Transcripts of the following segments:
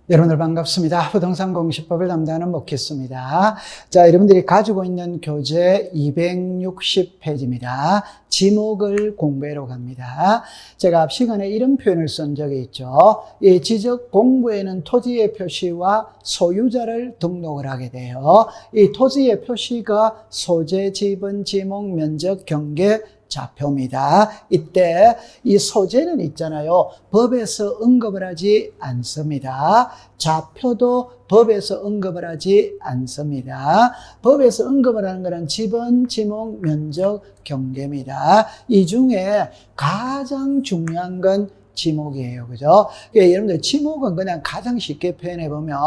여러분들 반갑습니다. 부동산 공시법을 담당하는 목희수입니다. 자, 여러분들이 가지고 있는 교재 260페이지입니다. 지목을 공부해로 갑니다. 제가 앞 시간에 이런 표현을 쓴 적이 있죠. 이 지적 공부에는 토지의 표시와 소유자를 등록을 하게 돼요. 이 토지의 표시가 소재, 지분, 지목, 면적, 경계, 좌표입니다. 이때 이 소재는 있잖아요. 법에서 언급을 하지 않습니다. 좌표도 법에서 언급을 하지 않습니다. 법에서 언급을 하는 것은 지분, 지목, 면적, 경계입니다. 이 중에 가장 중요한 건 지목이에요. 그죠? 그러니까 여러분들 지목은 그냥 가장 쉽게 표현해보면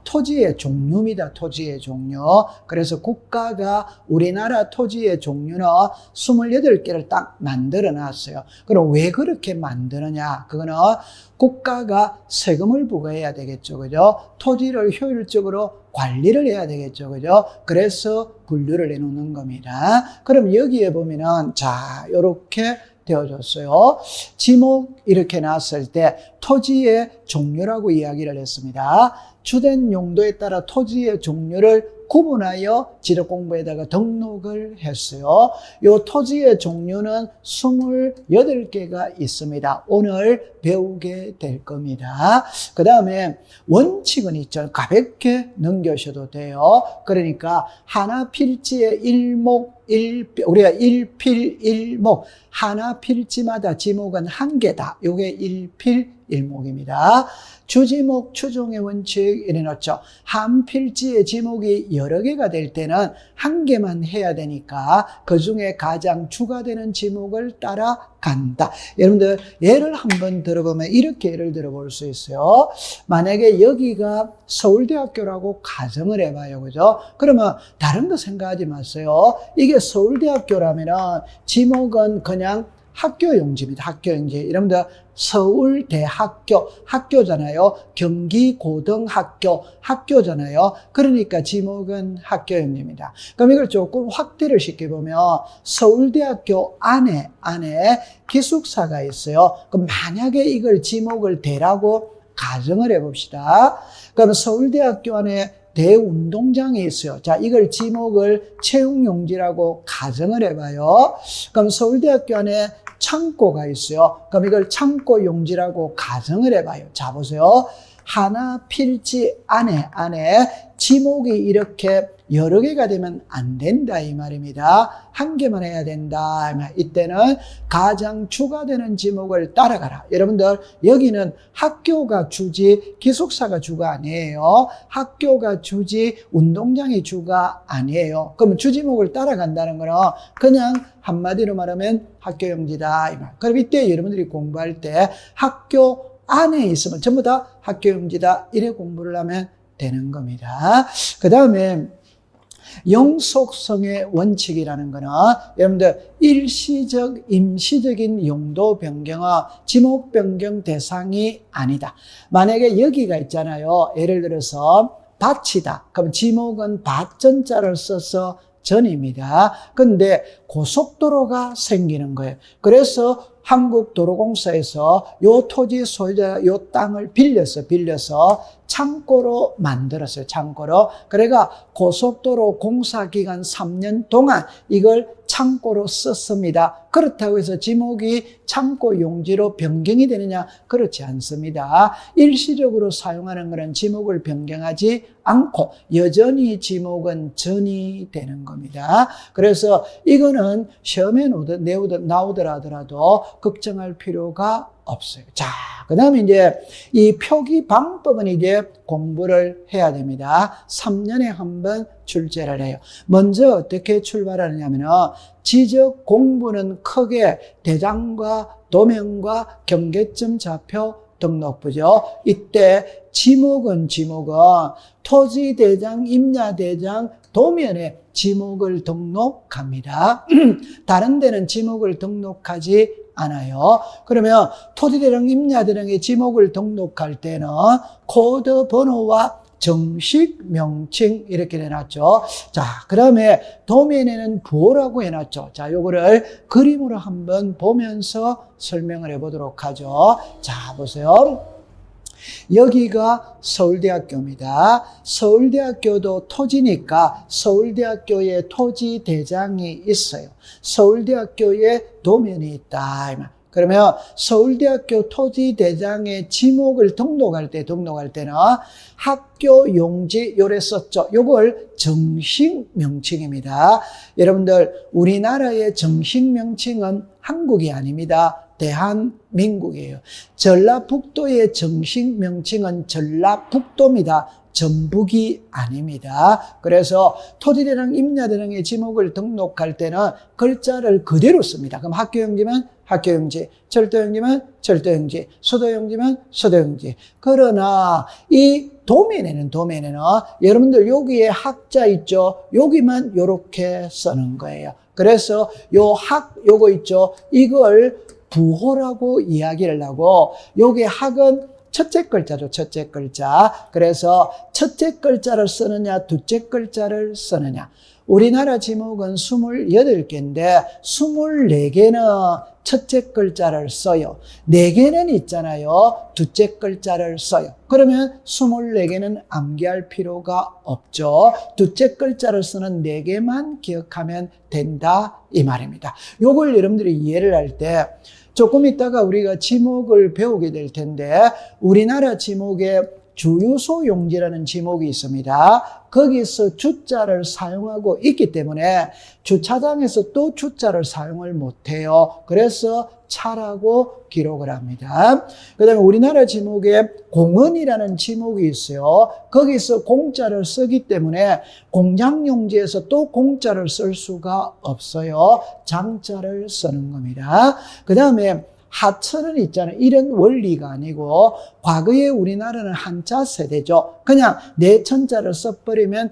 토지의 종류입니다. 토지의 종류. 그래서 국가가 우리나라 토지의 종류는 28개를 딱 만들어 놨어요. 그럼 왜 그렇게 만드느냐? 그거는 국가가 세금을 부과해야 되겠죠. 그죠? 토지를 효율적으로 관리를 해야 되겠죠. 그죠? 그래서 분류를 해놓는 겁니다. 그럼 여기에 보면은, 자, 요렇게 되어졌어요. 지목 이렇게 나왔을 때 토지의 종류라고 이야기를 했습니다. 주된 용도에 따라 토지의 종류를 구분하여 지적공부에다가 등록을 했어요. 이 토지의 종류는 28개가 있습니다. 오늘 배우게 될 겁니다. 그 다음에 원칙은 있죠. 가볍게 넘겨셔도 돼요. 그러니까 하나 필지의 우리가 일필 일목, 하나 필지마다 지목은 한 개다. 이게 일필 일목입니다. 주지목 추종의 원칙 이래놓죠. 한 필지의 지목이 여러 개가 될 때는 한 개만 해야 되니까 그 중에 가장 주가 되는 지목을 따라간다. 여러분들 예를 한번 들어보면 이렇게 예를 들어볼 수 있어요. 만약에 여기가 서울대학교라고 가정을 해봐요. 그죠? 그러면 다른 거 생각하지 마세요. 이게 서울대학교라면은 지목은 그냥 학교용지입니다. 학교용지. 여러분들 서울대학교, 학교잖아요. 경기고등학교, 학교잖아요. 그러니까 지목은 학교용지입니다. 그럼 이걸 조금 확대를 시켜보면 서울대학교 안에 기숙사가 있어요. 그럼 만약에 이걸 지목을 대라고 가정을 해봅시다. 그럼 서울대학교 안에 대운동장이 있어요. 자, 이걸 지목을 채용용지라고 가정을 해봐요. 그럼 서울대학교 안에 창고가 있어요. 그럼 이걸 창고용지라고 가정을 해봐요. 자, 보세요. 하나 필지 안에 지목이 이렇게 여러 개가 되면 안 된다 이 말입니다. 한 개만 해야 된다. 이때는 가장 주가 되는 지목을 따라가라. 여러분들 여기는 학교가 주지 기숙사가 주가 아니에요. 학교가 주지 운동장이 주가 아니에요. 그러면 주지목을 따라간다는 거는 그냥 한마디로 말하면 학교용지다 이 말. 그럼 이때 여러분들이 공부할 때 학교 안에 있으면 전부 다 학교용지다 이래 공부를 하면 되는 겁니다. 그 다음에 영속성의 원칙이라는 거는 여러분들 일시적, 임시적인 용도 변경은 지목 변경 대상이 아니다. 만약에 여기가 있잖아요. 예를 들어서 밭이다. 그럼 지목은 밭전자를 써서 전입니다. 근데 고속도로가 생기는 거예요. 그래서 한국도로공사에서 요 토지 소유자 요 땅을 빌려서 창고로 만들었어요. 창고로. 그래가 고속도로 공사 기간 3년 동안 이걸 창고로 썼습니다. 그렇다고 해서 지목이 창고 용지로 변경이 되느냐? 그렇지 않습니다. 일시적으로 사용하는 것은 지목을 변경하지 않고 여전히 지목은 전이 되는 겁니다. 그래서 이거는 시험에 나오더라 하더라도 걱정할 필요가 없어요. 자, 그 다음에 이제 이 표기 방법은 이제 공부를 해야 됩니다. 3년에 한 번 출제를 해요. 먼저 어떻게 출발하느냐면은 지적 공부는 크게 대장과 도면과 경계점 좌표 등록부죠. 이때 지목은 토지대장, 임야대장, 도면에 지목을 등록합니다. 다른 데는 지목을 등록하지 않아요. 그러면 토지대장, 임야대장의 지목을 등록할 때는 코드 번호와 정식 명칭 이렇게 해놨죠. 자, 그 다음에 도면에는 부호라고 해놨죠. 자, 요거를 그림으로 한번 보면서 설명을 해보도록 하죠. 자, 보세요. 여기가 서울대학교입니다. 서울대학교도 토지니까 서울대학교에 토지대장이 있어요. 서울대학교에 도면이 있다. 그러면 서울대학교 토지대장의 지목을 등록할 때는 학교 용지 요래 썼죠. 요걸 정식 명칭입니다. 여러분들 우리나라의 정식 명칭은 한국이 아닙니다. 대한민국이에요. 전라북도의 정식 명칭은 전라북도입니다. 전북이 아닙니다. 그래서 토지대장 임야대장의 지목을 등록할 때는 글자를 그대로 씁니다. 그럼 학교용지면 학교용지, 철도용지면 철도용지, 수도용지면 수도용지. 그러나 이 도면에는 여러분들 여기에 학자 있죠? 여기만 요렇게 쓰는 거예요. 그래서 요거 있죠? 이걸 부호라고 이야기를 하고, 요게 학은 첫째 글자죠, 첫째 글자. 그래서 첫째 글자를 쓰느냐, 둘째 글자를 쓰느냐. 우리나라 지목은 28개인데 24개는 첫째 글자를 써요. 4개는 있잖아요. 둘째 글자를 써요. 그러면 24개는 암기할 필요가 없죠. 둘째 글자를 쓰는 4개만 기억하면 된다 이 말입니다. 요걸 여러분들이 이해를 할 때 조금 있다가 우리가 지목을 배우게 될 텐데, 우리나라 지목에 주유소 용지라는 지목이 있습니다. 거기서 주자를 사용하고 있기 때문에 주차장에서 또 주자를 사용을 못해요. 그래서 차라고 기록을 합니다. 그 다음에 우리나라 지목에 공원이라는 지목이 있어요. 거기서 공자를 쓰기 때문에 공장용지에서 또 공자를 쓸 수가 없어요. 장자를 쓰는 겁니다. 그 다음에 하천은 있잖아요. 이런 원리가 아니고, 과거에 우리나라는 한자 세대죠. 그냥 내천자를 써버리면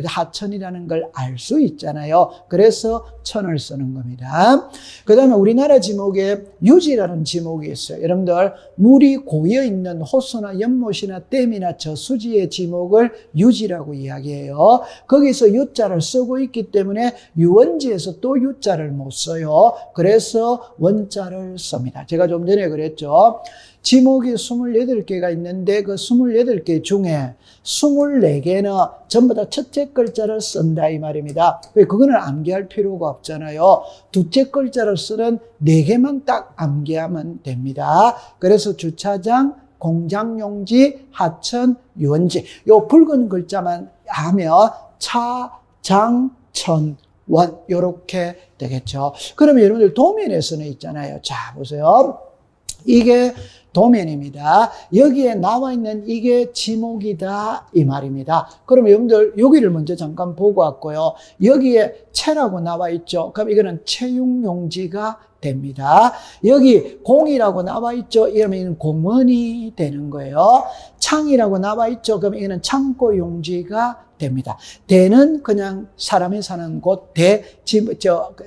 하천이라는 걸 알 수 있잖아요. 그래서 천을 쓰는 겁니다. 그 다음에 우리나라 지목에 유지라는 지목이 있어요. 여러분들, 물이 고여 있는 호수나 연못이나 댐이나 저수지의 지목을 유지라고 이야기해요. 거기서 유자를 쓰고 있기 때문에 유원지에서 또 유자를 못 써요. 그래서 원자를 씁니다. 제가 좀 전에 그랬죠. 지목이 28개가 있는데 그 28개 중에 24개는 전부 다 첫째 글자를 쓴다 이 말입니다. 그거는 암기할 필요가 없잖아요. 둘째 글자를 쓰는 4개만 딱 암기하면 됩니다. 그래서 주차장, 공장용지, 하천, 유원지, 요 붉은 글자만 하면 차, 장, 천, 원 요렇게 되겠죠. 그러면 여러분들 도면에서는 있잖아요. 자 보세요. 이게 도면입니다. 여기에 나와 있는 이게 지목이다 이 말입니다. 그러면 여러분들 여기를 먼저 잠깐 보고 왔고요. 여기에 채라고 나와 있죠. 그럼 이거는 채용용지가 됩니다. 여기 공이라고 나와 있죠. 이러면 이건 공원이 되는 거예요. 창이라고 나와 있죠. 그럼 이거는 창고 용지가 됩니다. 대는 그냥 사람이 사는 곳,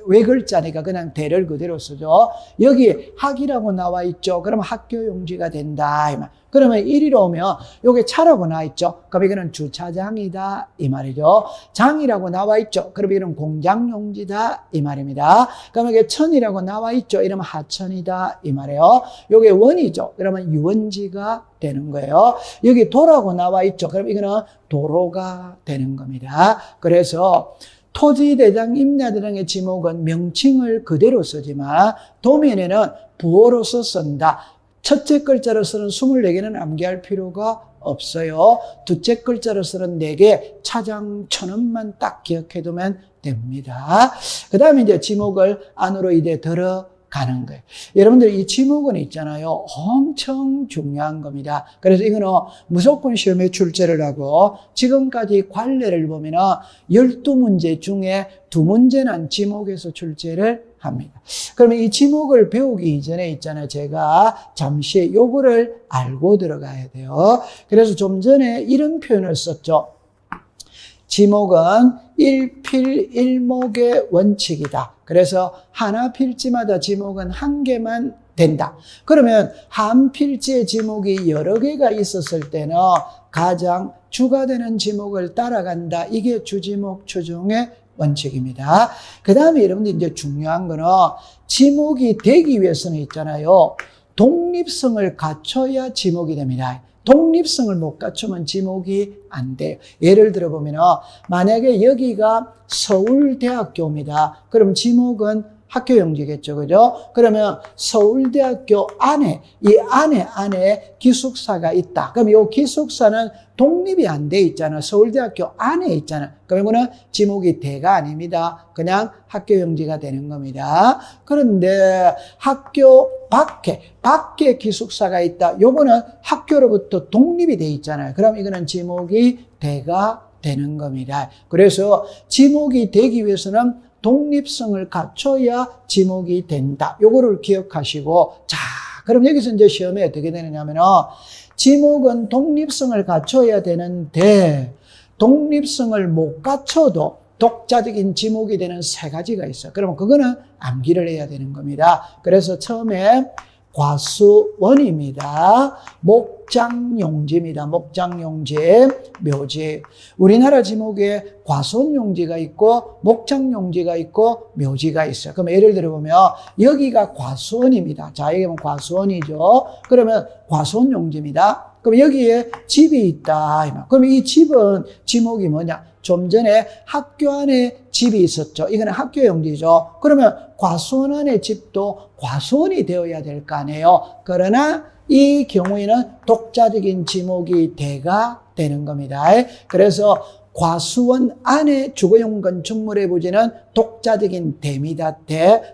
외글자니까 그냥 대를 그대로 쓰죠. 여기 학이라고 나와 있죠. 그러면 학교 용지가 된다. 그러면 이리로 오면 여기 차라고 나와 있죠. 그럼 이거는 주차장이다 이 말이죠. 장이라고 나와 있죠. 그럼 이거는 공장 용지다 이 말입니다. 그럼 여기 천이라고 나와 있죠. 이러면 하천이다 이 말이에요. 여기 원이죠. 그러면 유원지가 되는 거예요. 여기 도라고 나와 있죠. 그럼 이거는 도로가 되는 겁니다. 그래서 토지대장, 임야대장의 지목은 명칭을 그대로 쓰지만 도면에는 부호로서 쓴다. 첫째 글자를 쓰는 24개는 암기할 필요가 없어요. 둘째 글자를 쓰는 4개, 차장, 천원만 딱 기억해두면 됩니다. 그 다음에 이제 지목을 안으로 이제 들어가는 거예요. 여러분들 이 지목은 있잖아요. 엄청 중요한 겁니다. 그래서 이거는 무조건 시험에 출제를 하고, 지금까지 관례를 보면은 12문제 중에 2문제는 지목에서 출제를 합니다. 그러면 이 지목을 배우기 이전에 있잖아요. 제가 잠시 요거를 알고 들어가야 돼요. 그래서 좀 전에 이런 표현을 썼죠. 지목은 일필일목의 원칙이다. 그래서 하나 필지마다 지목은 한 개만 된다. 그러면 한 필지의 지목이 여러 개가 있었을 때는 가장 주가 되는 지목을 따라간다. 이게 주지목 추종의 원칙입니다. 그 다음에 여러분들 이제 중요한 거는 지목이 되기 위해서는 있잖아요. 독립성을 갖춰야 지목이 됩니다. 독립성을 못 갖추면 지목이 안 돼요. 예를 들어보면 만약에 여기가 서울대학교입니다. 그럼 지목은 학교용지겠죠. 그죠? 그러면 서울대학교 안에, 이 안에 기숙사가 있다. 그럼 이 기숙사는 독립이 안 돼 있잖아. 서울대학교 안에 있잖아. 그럼 이거는 지목이 대가 아닙니다. 그냥 학교용지가 되는 겁니다. 그런데 학교 밖에 기숙사가 있다. 요거는 학교로부터 독립이 돼 있잖아요. 그럼 이거는 지목이 대가 되는 겁니다. 그래서 지목이 되기 위해서는 독립성을 갖춰야 지목이 된다. 요거를 기억하시고, 자, 그럼 여기서 이제 시험에 어떻게 되느냐면, 지목은 독립성을 갖춰야 되는데, 독립성을 못 갖춰도 독자적인 지목이 되는 세 가지가 있어요. 그러면 그거는 암기를 해야 되는 겁니다. 그래서 처음에 과수원입니다. 목장용지입니다. 목장용지, 묘지. 우리나라 지목에 과수원용지가 있고 목장용지가 있고 묘지가 있어요. 그럼 예를 들어보면 여기가 과수원입니다. 자, 여기 보면 과수원이죠. 그러면 과수원용지입니다. 그럼 여기에 집이 있다. 그럼 이 집은 지목이 뭐냐? 좀 전에 학교 안에 집이 있었죠. 이거는 학교용지죠. 그러면 과수원 안에 집도 과수원이 되어야 될 거 아니에요. 그러나 이 경우에는 독자적인 지목이 대가 되는 겁니다. 그래서 과수원 안에 주거용 건축물의 부지는 독자적인 대입니다.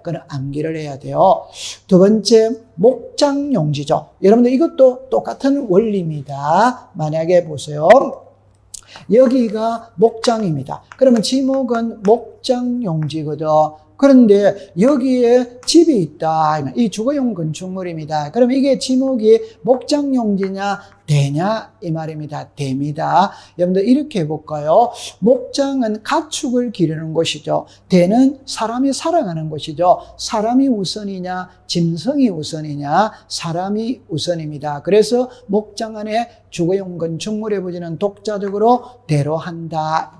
그건 암기를 해야 돼요. 두 번째, 목장용지죠. 여러분들 이것도 똑같은 원리입니다. 만약에 보세요. 여기가 목장입니다. 그러면 지목은 목장용지거든. 그런데 여기에 집이 있다. 이 주거용 건축물입니다. 그러면 이게 지목이 목장용지냐 대냐 이 말입니다. 대입니다. 여러분들 이렇게 해볼까요? 목장은 가축을 기르는 곳이죠. 대는 사람이 살아가는 곳이죠. 사람이 우선이냐 짐승이 우선이냐 사람이 우선입니다. 그래서 목장 안에 주거용 건축물의 부지는 독자적으로 대로 한다.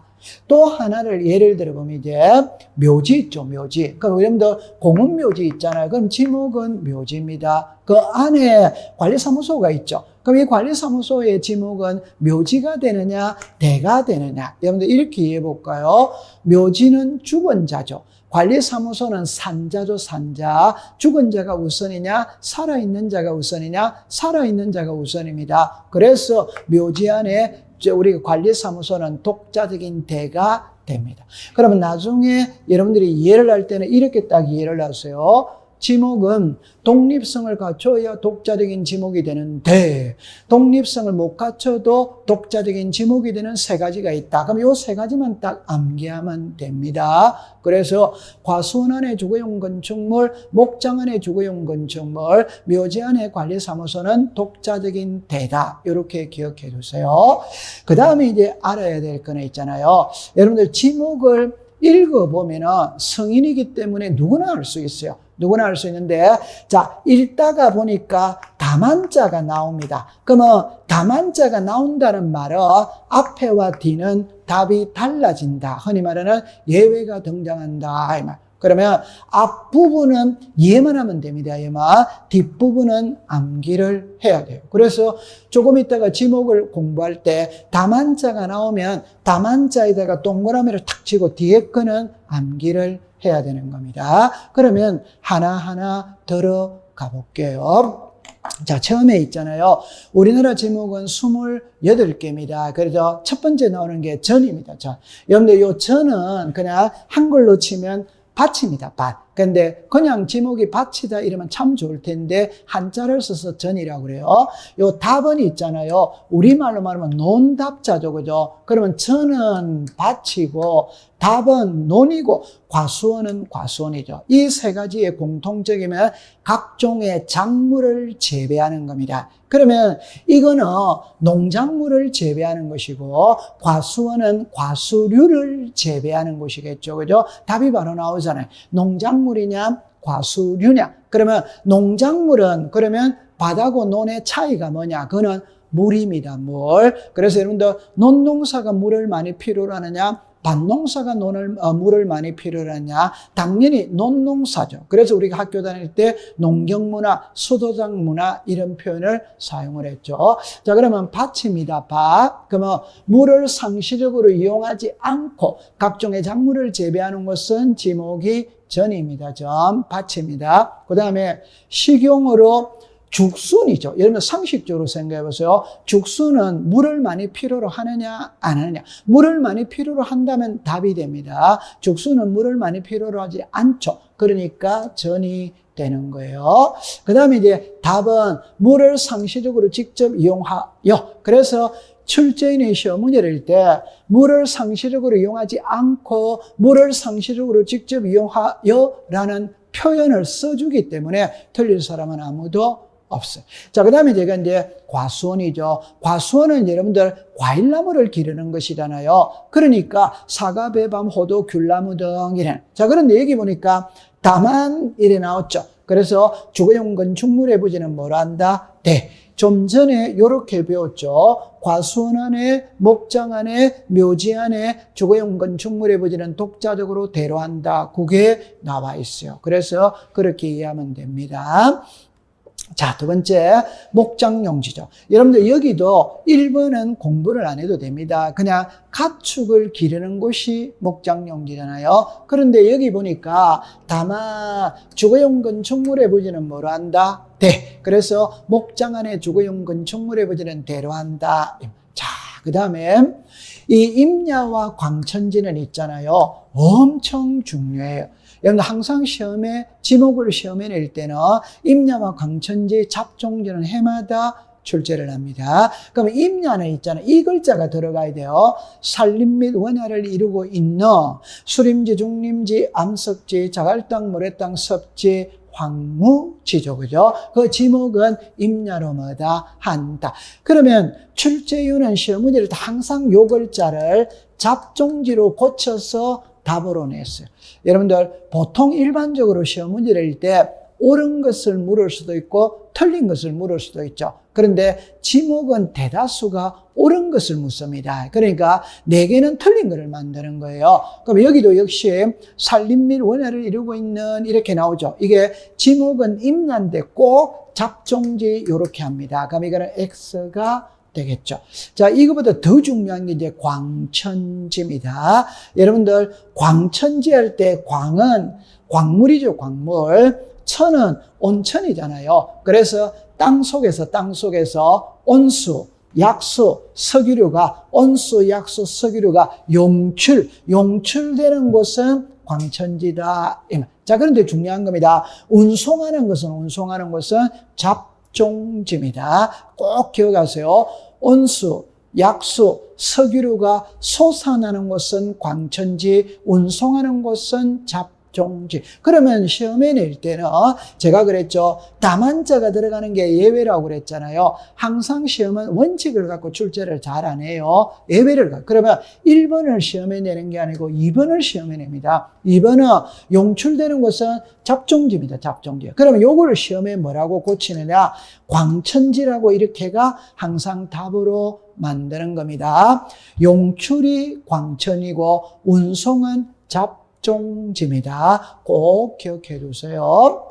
또 하나를 예를 들어보면 이제 묘지 있죠, 묘지. 그럼 여러분들 공원묘지 있잖아요. 그럼 지목은 묘지입니다. 그 안에 관리사무소가 있죠. 그럼 이 관리사무소의 지목은 묘지가 되느냐, 대가 되느냐. 여러분들 이렇게 이해해 볼까요? 묘지는 죽은 자죠. 관리사무소는 산자죠, 산자. 죽은 자가 우선이냐, 살아있는 자가 우선이냐, 살아있는 자가 우선입니다. 그래서 묘지 안에 우리 관리사무소는 독자적인 대가 됩니다. 그러면 나중에 여러분들이 이해를 할 때는 이렇게 딱 이해를 하세요. 지목은 독립성을 갖춰야 독자적인 지목이 되는데 독립성을 못 갖춰도 독자적인 지목이 되는 세 가지가 있다. 그럼 이 세 가지만 딱 암기하면 됩니다. 그래서 과수원 안에 주거용 건축물, 목장 안에 주거용 건축물, 묘지 안에 관리사무소는 독자적인 대다. 이렇게 기억해 주세요. 그 다음에 이제 알아야 될 거는 있잖아요. 여러분들 지목을 읽어보면 성인이기 때문에 누구나 알 수 있어요. 누구나 알 수 있는데, 자, 읽다가 보니까 다만자가 나옵니다. 그러면 다만자가 나온다는 말은 앞에와 뒤는 답이 달라진다. 흔히 말하는 예외가 등장한다. 이 말. 그러면 앞부분은 이해만 하면 됩니다. 이해만. 뒷부분은 암기를 해야 돼요. 그래서 조금 있다가 지목을 공부할 때 다만자가 나오면 다만자에다가 동그라미를 탁 치고 뒤에 거는 암기를 해야 되는 겁니다. 그러면 하나하나 들어가 볼게요. 자, 처음에 있잖아요. 우리나라 지목은 28개입니다. 그래서 첫 번째 나오는 게 전입니다. 전. 여러분들 요 전은 그냥 한글로 치면 밭입니다. 밭. 근데 그냥 지목이 밭이다 이러면 참 좋을 텐데 한자를 써서 전이라고 그래요. 요 답은 있잖아요. 우리말로 말하면 논답자죠. 그죠? 그러면 전은 밭이고 답은 논이고 과수원은 과수원이죠. 이 세 가지의 공통점이면 각종의 작물을 재배하는 겁니다. 그러면 이거는 농작물을 재배하는 것이고 과수원은 과수류를 재배하는 것이겠죠. 그죠? 답이 바로 나오잖아요. 농작물이냐 과수류냐. 그러면 농작물은 그러면 바다고 논의 차이가 뭐냐? 그거는 물입니다. 물. 그래서 여러분들 논농사가 물을 많이 필요로 하느냐? 밭농사가 물을 많이 필요로 하냐? 당연히 논농사죠. 그래서 우리가 학교 다닐 때 농경문화, 수도장문화 이런 표현을 사용을 했죠. 자, 그러면 밭입니다. 밭. 그러면 물을 상시적으로 이용하지 않고 각종의 작물을 재배하는 것은 지목이 전입니다. 전, 밭입니다. 그 다음에 식용으로 죽순이죠. 여러분 상식적으로 생각해 보세요. 죽순은 물을 많이 필요로 하느냐 안 하느냐. 물을 많이 필요로 한다면 답이 됩니다. 죽순은 물을 많이 필요로 하지 않죠. 그러니까 전이 되는 거예요. 그 다음에 이제 답은 물을 상시적으로 직접 이용하여. 그래서 출제인의 시험 문제를 낼 때 물을 상시적으로 이용하지 않고 물을 상시적으로 직접 이용하여 라는 표현을 써주기 때문에 틀릴 사람은 아무도 없어요. 자, 그 다음에 제가 이제 과수원이죠. 과수원은 여러분들 과일나무를 기르는 것이잖아요. 그러니까 사과, 배밤, 호두, 귤나무 등 이래. 자, 그런데 여기 보니까 다만 이래 나왔죠. 그래서 주거용 건축물의 부지는 뭐라 한다? 대. 좀 전에 이렇게 배웠죠. 과수원 안에, 목장 안에, 묘지 안에 주거용 건축물의 부지는 독자적으로 대로한다. 그게 나와 있어요. 그래서 그렇게 이해하면 됩니다. 자, 두 번째, 목장용지죠. 여러분들 여기도 1번은 공부를 안 해도 됩니다. 그냥 가축을 기르는 곳이 목장용지잖아요. 그런데 여기 보니까 다만 주거용 건축물의 부지는 뭐로 한다? 대. 그래서 목장 안에 주거용 건축물의 부지는 대로 한다. 자, 그 다음에 이 임야와 광천지는 있잖아요. 엄청 중요해요. 여러분 항상 지목을 시험에 낼 때는 임야와 광천지, 잡종지는 해마다 출제를 합니다. 그러면 임야는 있잖아요. 이 글자가 들어가야 돼요. 산림 및 원야를 이루고 있는 수림지, 중림지, 암석지, 자갈땅, 모래땅, 섭지, 황무지죠. 그죠? 그 지목은 임야로 뭐다? 한다. 그러면 출제유는 시험 문제를 항상 요 글자를 잡종지로 고쳐서 답으로 냈어요. 여러분들 보통 일반적으로 시험 문제를 낼 때 옳은 것을 물을 수도 있고 틀린 것을 물을 수도 있죠. 그런데 지목은 대다수가 옳은 것을 묻습니다. 그러니까 4개는 틀린 것을 만드는 거예요. 그럼 여기도 역시 산림 및 원야를 이루고 있는 이렇게 나오죠. 이게 지목은 임야인데 꼭 잡종지 이렇게 합니다. 그럼 이거는 X가 되겠죠. 자, 이거보다 더 중요한 게 이제 광천지입니다. 여러분들 광천지 할 때 광은 광물이죠, 광물. 천은 온천이잖아요. 그래서 땅 속에서 온수, 약수, 석유류가 용출되는 곳은 광천지다. 자, 그런데 중요한 겁니다. 운송하는 것은 잡종지입니다. 꼭 기억하세요. 온수, 약수, 석유류가 솟아나는 곳은 광천지, 운송하는 곳은 잡종지. 그러면 시험에 낼 때는 제가 그랬죠. 다만자가 들어가는 게 예외라고 그랬잖아요. 항상 시험은 원칙을 갖고 출제를 잘 안 해요. 예외를 갖고. 그러면 1번을 시험에 내는 게 아니고 2번을 시험에 냅니다. 2번은 용출되는 것은 잡종지입니다. 잡종지. 그러면 요거를 시험에 뭐라고 고치느냐? 광천지라고 이렇게가 항상 답으로 만드는 겁니다. 용출이 광천이고 운송은 잡종지입니다. 꼭 기억해 주세요.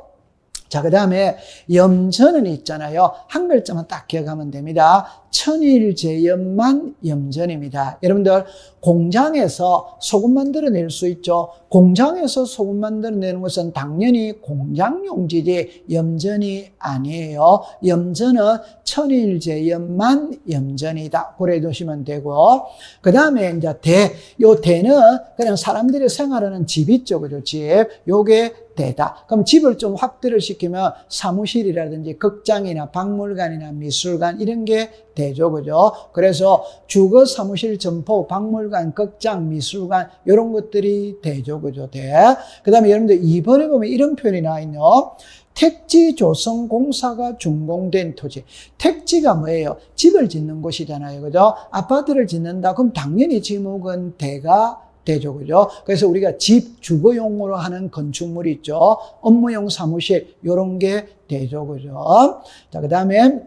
자, 그 다음에 염전은 있잖아요. 한 글자만 딱 기억하면 됩니다. 천일제염만 염전입니다. 여러분들 공장에서 소금 만들어낼 수 있죠. 공장에서 소금 만들어내는 것은 당연히 공장용지지 염전이 아니에요. 염전은 천일제염만 염전이다. 그래 두시면 되고, 그 다음에 이제 요 대는 그냥 사람들이 생활하는 집 있죠. 그죠? 집. 요게 대다. 그럼 집을 좀 확대를 시키면 사무실이라든지 극장이나 박물관이나 미술관 이런 게 대죠. 그죠? 그래서 주거, 사무실, 점포, 박물관, 극장, 미술관 이런 것들이 대죠. 그죠? 대. 그 다음에 여러분들 2번에 보면 이런 표현이 나와 있네요. 택지 조성 공사가 준공된 토지. 택지가 뭐예요? 집을 짓는 곳이잖아요. 그죠? 아파트를 짓는다. 그럼 당연히 지목은 대가 되죠. 그죠? 그래서 우리가 집, 주거용으로 하는 건축물이 있죠. 업무용 사무실, 요런 게 되죠. 그죠? 자, 그 다음에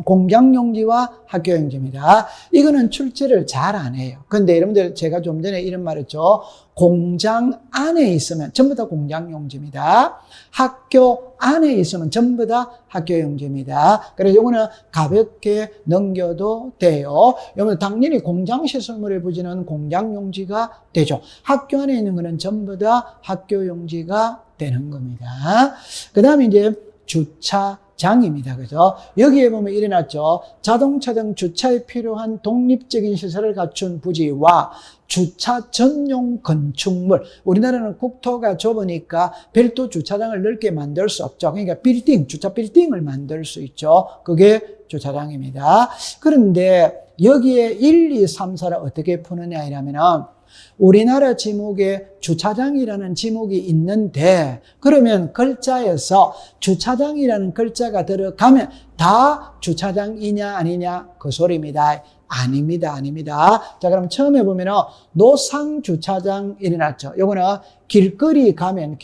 공장용지와 학교용지입니다. 이거는 출제를 잘 안 해요. 근데 여러분들 제가 좀 전에 이런 말 했죠. 공장 안에 있으면 전부 다 공장용지입니다. 학교 안에 있으면 전부 다 학교용지입니다. 그래서 이거는 가볍게 넘겨도 돼요. 여러분 당연히 공장시설물의 부지는 공장용지가 되죠. 학교 안에 있는 거는 전부 다 학교용지가 되는 겁니다. 그 다음에 이제 주차장입니다. 그죠? 여기에 보면 이래 놨죠. 자동차 등 주차에 필요한 독립적인 시설을 갖춘 부지와 주차 전용 건축물. 우리나라는 국토가 좁으니까 별도 주차장을 넓게 만들 수 없죠. 그러니까 주차 빌딩을 만들 수 있죠. 그게 주차장입니다. 그런데 여기에 1, 2, 3, 4를 어떻게 푸느냐 이러면은 우리나라 지목에 주차장이라는 지목이 있는데 그러면 글자에서 주차장이라는 글자가 들어가면 다 주차장이냐 아니냐 그 소리입니다. 아닙니다. 자, 그럼 처음에 보면은 노상주차장 일어났죠. 요거는 길거리 가면은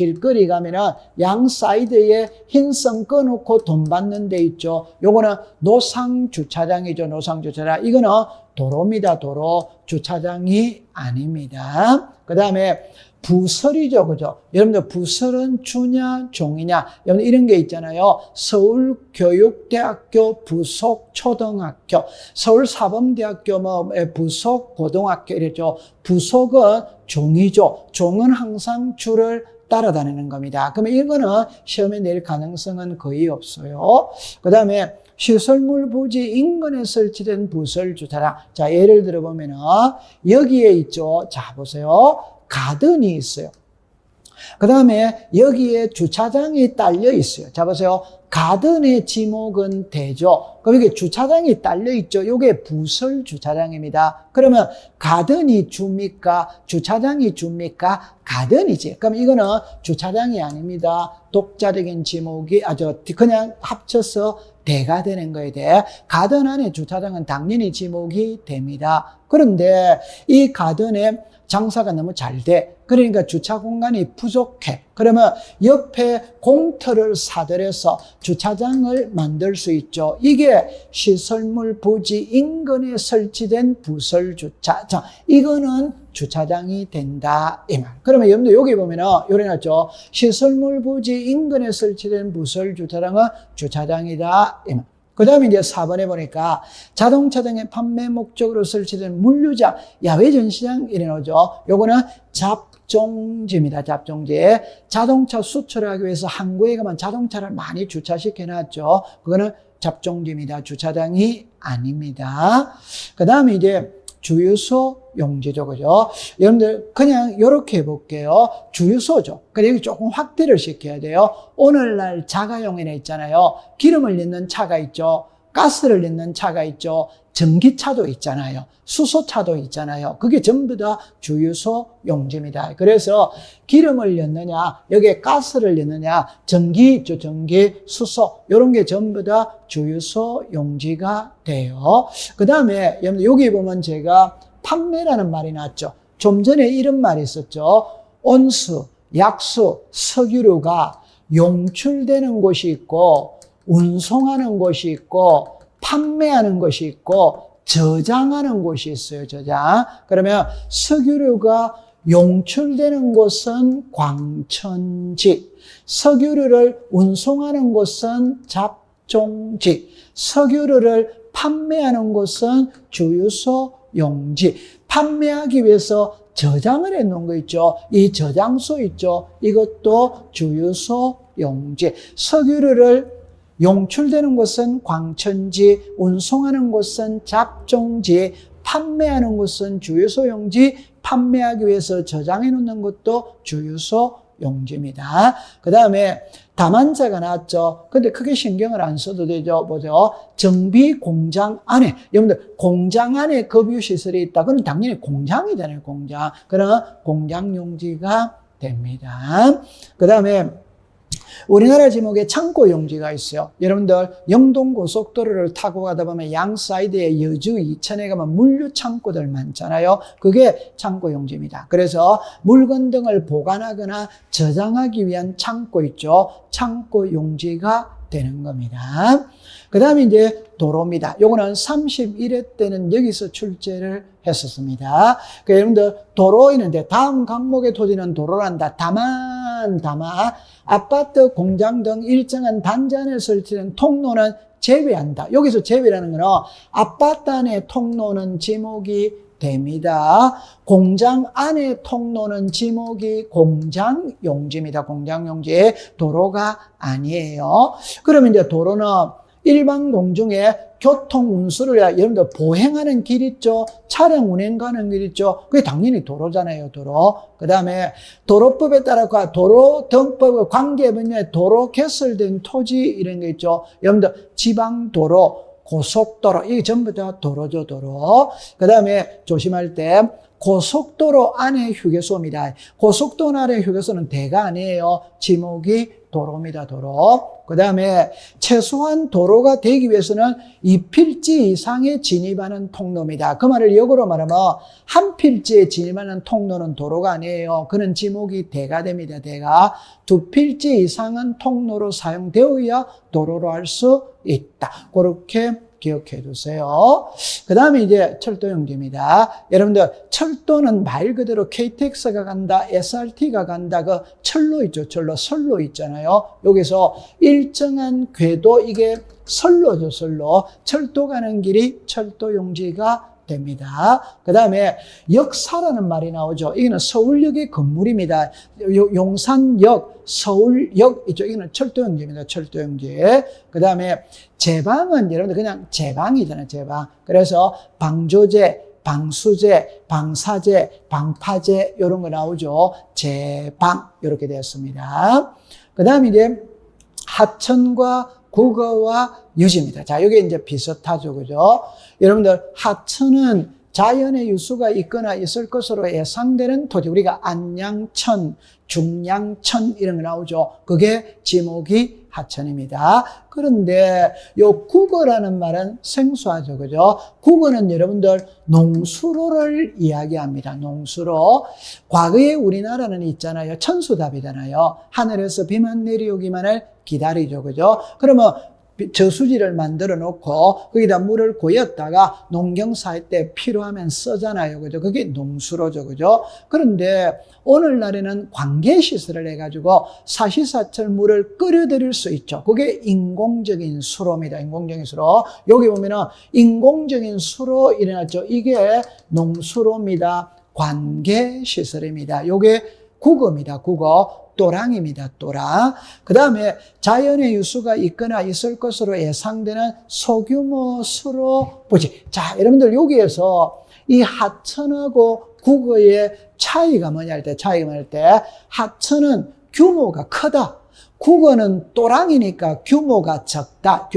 양 사이드에 흰 선 꺼놓고 돈 받는 데 있죠. 요거는 노상주차장이죠. 노상주차장. 이거는 도로입니다. 도로. 주차장이 아닙니다. 그 다음에 부설이죠. 그죠? 여러분들 부설은 주냐, 종이냐. 여러분들 이런 게 있잖아요. 서울교육대학교 부속초등학교, 서울사범대학교 부속고등학교 이랬죠. 부속은 종이죠. 종은 항상 줄을 따라다니는 겁니다. 그러면 이거는 시험에 낼 가능성은 거의 없어요. 그 다음에 시설물 부지 인근에 설치된 부설 주차장. 자, 예를 들어 보면은 여기에 있죠. 자, 보세요. 가든이 있어요. 그 다음에 여기에 주차장이 딸려 있어요. 자, 보세요. 가든의 지목은 되죠. 그럼 여기 주차장이 딸려 있죠. 이게 부설 주차장입니다. 그러면 가든이 줍니까? 주차장이 줍니까? 가든이지. 그럼 이거는 주차장이 아닙니다. 독자적인 지목이 그냥 합쳐서 대가 되는 거에 대해 가든 안에 주차장은 당연히 지목이 됩니다. 그런데 이 가든에 장사가 너무 잘 돼. 그러니까 주차 공간이 부족해. 그러면 옆에 공터를 사들여서 주차장을 만들 수 있죠. 이게 시설물 부지 인근에 설치된 부설 주차장. 이거는 주차장이 된다. 이 말. 그러면 여러분들 여기 보면은 요래 놨죠. 시설물 부지 인근에 설치된 부설 주차장은 주차장이다. 이 말. 그 다음에 이제 4번에 보니까 자동차 등의 판매 목적으로 설치된 물류장, 야외 전시장 이래 나오죠. 요거는 잡종지입니다. 잡종지. 자동차 수출하기 위해서 항구에 가면 자동차를 많이 주차시켜 놨죠. 그거는 잡종지입니다. 주차장이 아닙니다. 그 다음에 이제 주유소 용지죠. 그죠? 여러분들 그냥 이렇게 해볼게요. 주유소죠. 그래서 여기 조금 확대를 시켜야 돼요. 오늘날 자가용에는 있잖아요. 기름을 넣는 차가 있죠. 가스를 넣는 차가 있죠. 전기차도 있잖아요. 수소차도 있잖아요. 그게 전부 다 주유소 용지입니다. 그래서 기름을 넣느냐, 여기에 가스를 넣느냐, 전기 있죠. 전기, 수소 이런 게 전부 다 주유소 용지가 돼요. 그 다음에 여기 보면 제가 판매라는 말이 나왔죠. 좀 전에 이런 말이 있었죠. 온수, 약수, 석유류가 용출되는 곳이 있고 운송하는 곳이 있고 판매하는 것이 있고 저장하는 곳이 있어요. 저장. 그러면 석유류가 용출되는 곳은 광천지, 석유류를 운송하는 곳은 잡종지, 석유류를 판매하는 곳은 주유소 용지. 판매하기 위해서 저장을 해놓은 거 있죠. 이 저장소 있죠. 이것도 주유소 용지. 석유류를 용출되는 곳은 광천지, 운송하는 곳은 잡종지, 판매하는 곳은 주유소 용지, 판매하기 위해서 저장해 놓는 것도 주유소 용지입니다. 그 다음에 다만자가 나왔죠. 근데 크게 신경을 안 써도 되죠. 보죠. 정비 공장 안에, 여러분들 공장 안에 급유시설이 있다. 그건 당연히 공장이잖아요. 공장. 그럼 공장 용지가 됩니다. 그 다음에 우리나라 지목에 창고용지가 있어요. 여러분들 영동고속도로를 타고 가다 보면 양 사이드에 여주, 이천에 가면 물류 창고들 많잖아요. 그게 창고용지입니다. 그래서 물건 등을 보관하거나 저장하기 위한 창고 있죠. 창고용지가 되는 겁니다. 그 다음에 이제 도로입니다. 요거는 31회 때는 여기서 출제를 했었습니다. 그러니까 여러분들 도로 있는데 다음 강목의 토지는 도로란다. 다만 아파트, 공장 등 일정한 단지 안에 설치된 통로는 제외한다. 여기서 제외라는 거는 아파트 안에 통로는 지목이 됩니다. 공장 안에 통로는 지목이 공장용지입니다. 공장용지. 도로가 아니에요. 그러면 이제 도로는 일반 공중에 교통 운수를 여러분들 보행하는 길 있죠. 차량 운행 가는 길 있죠. 그게 당연히 도로잖아요. 도로. 그 다음에 도로법에 따라 도로 등법과 관계 분야에 도로 개설된 토지 이런 게 있죠. 여러분들 지방도로, 고속도로 이게 전부 다 도로죠. 도로. 그 다음에 조심할 때 고속도로 안에 휴게소입니다. 고속도로 안에 휴게소는 대가 아니에요. 지목이 도로입니다. 도로. 그 다음에 최소한 도로가 되기 위해서는 2필지 이상에 진입하는 통로입니다. 그 말을 역으로 말하면 한 필지에 진입하는 통로는 도로가 아니에요. 그는 지목이 대가 됩니다. 대가. 2필지 이상은 통로로 사용되어야 도로로 할 수 있다. 그렇게 기억해 두세요. 그 다음에 이제 철도용지입니다. 여러분들 철도는 말 그대로 KTX가 간다, SRT가 간다, 그 철로 있죠. 철로, 선로 있잖아요. 여기서 일정한 궤도, 이게 선로죠. 선로. 철도 가는 길이 철도용지가 됩니다. 그 다음에 역사라는 말이 나오죠. 이거는 서울역의 건물입니다. 용산역, 서울역 있죠. 이거는 철도용지입니다. 철도용지. 그 다음에 제방은 여러분들 그냥 제방이잖아요. 제방. 그래서 방조제, 방수제, 방사제, 방파제 이런 거 나오죠. 제방 이렇게 되었습니다. 그 다음에 이제 하천과 국어와 유지입니다. 자, 이게 이제 비슷하죠. 그죠? 여러분들, 하천은 자연의 유수가 있거나 있을 것으로 예상되는 토지. 우리가 안양천, 중양천 이런 거 나오죠. 그게 지목이 하천입니다. 그런데 요 국어라는 말은 생소하죠. 그죠? 국어는 여러분들 농수로를 이야기합니다. 농수로. 과거에 우리나라는 있잖아요. 천수답이잖아요. 하늘에서 비만 내려오기만을 기다리죠. 그죠? 그러면 저수지를 만들어 놓고 거기다 물을 고였다가 농경사 할 때 필요하면 쓰잖아요. 그죠? 그게 농수로죠. 그죠? 그런데 오늘날에는 관계시설을 해가지고 사시사철 물을 끓여드릴 수 있죠. 그게 인공적인 수로입니다. 인공적인 수로. 여기 보면은 인공적인 수로 일어났죠. 이게 농수로입니다. 관계시설입니다. 요게 국어입니다. 국어. 또랑입니다. 또랑. 그 다음에 자연의 유수가 있거나 있을 것으로 예상되는 소규모 수로 부지. 자, 여러분들 여기에서 이 하천하고 국어의 차이가 뭐냐 할 때, 하천은 규모가 크다. 국어는 또랑이니까 규모가 적다.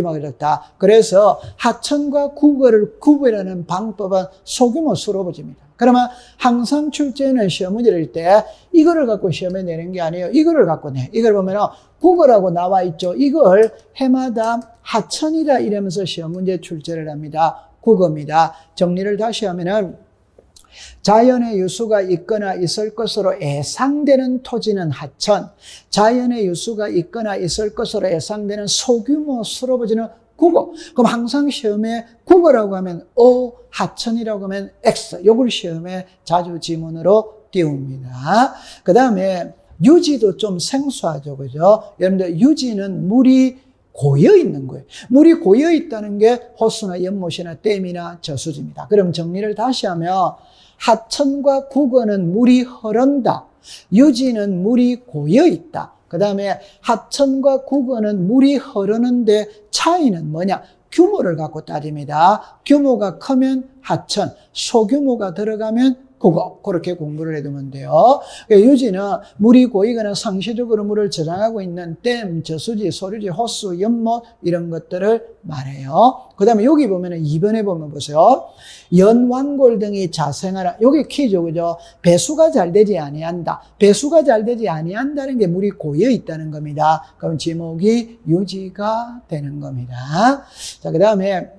그래서 하천과 국어를 구별하는 방법은 소규모 수로 부지입니다. 그러면 항상 출제는 시험 문제를 때 이거를 갖고 시험에 내는 게 아니에요. 이거를 갖고 내. 이걸 보면 국어라고 나와 있죠. 이걸 해마다 하천이라 이러면서 시험 문제 출제를 합니다. 국어입니다. 정리를 다시 하면은 자연의 유수가 있거나 있을 것으로 예상되는 토지는 하천, 자연의 유수가 있거나 있을 것으로 예상되는 소규모 수로 부지는 국어. 그럼 항상 시험에 국어라고 하면 O, 하천이라고 하면 X. 요걸 시험에 자주 지문으로 띄웁니다. 그 다음에 유지도 좀 생소하죠. 그죠? 여러분들 유지는 물이 고여 있는 거예요. 물이 고여 있다는 게 호수나 연못이나 댐이나 저수지입니다. 그럼 정리를 다시 하면 하천과 국어는 물이 흐른다. 유지는 물이 고여 있다. 그 다음에 하천과 국어는 물이 흐르는데 차이는 뭐냐? 규모를 갖고 따집니다. 규모가 크면 하천, 소규모가 들어가면 그거 그렇게 공부를 해두면 돼요. 그러니까 유지는 물이 고이거나 상시적으로 물을 저장하고 있는 댐, 저수지, 소류지, 호수, 연못 이런 것들을 말해요. 그 다음에 여기 보면은 2번에 보면 보세요. 연완골 등이 자생하라. 여기 키죠, 그죠? 배수가 잘 되지 아니한다. 배수가 잘 되지 아니한다는 게 물이 고여 있다는 겁니다. 그럼 지목이 유지가 되는 겁니다. 자, 그 다음에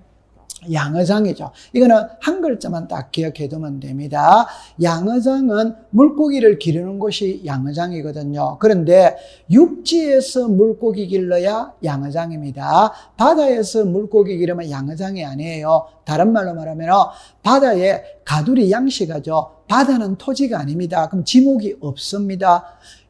양어장이죠. 이거는 한 글자만 딱 기억해 두면 됩니다. 양어장은 물고기를 기르는 곳이 양어장이거든요. 그런데 육지에서 물고기 길러야 양어장입니다. 바다에서 물고기 기르면 양어장이 아니에요. 다른 말로 말하면 바다에 가두리 양식하죠. 바다는 토지가 아닙니다. 그럼 지목이 없습니다.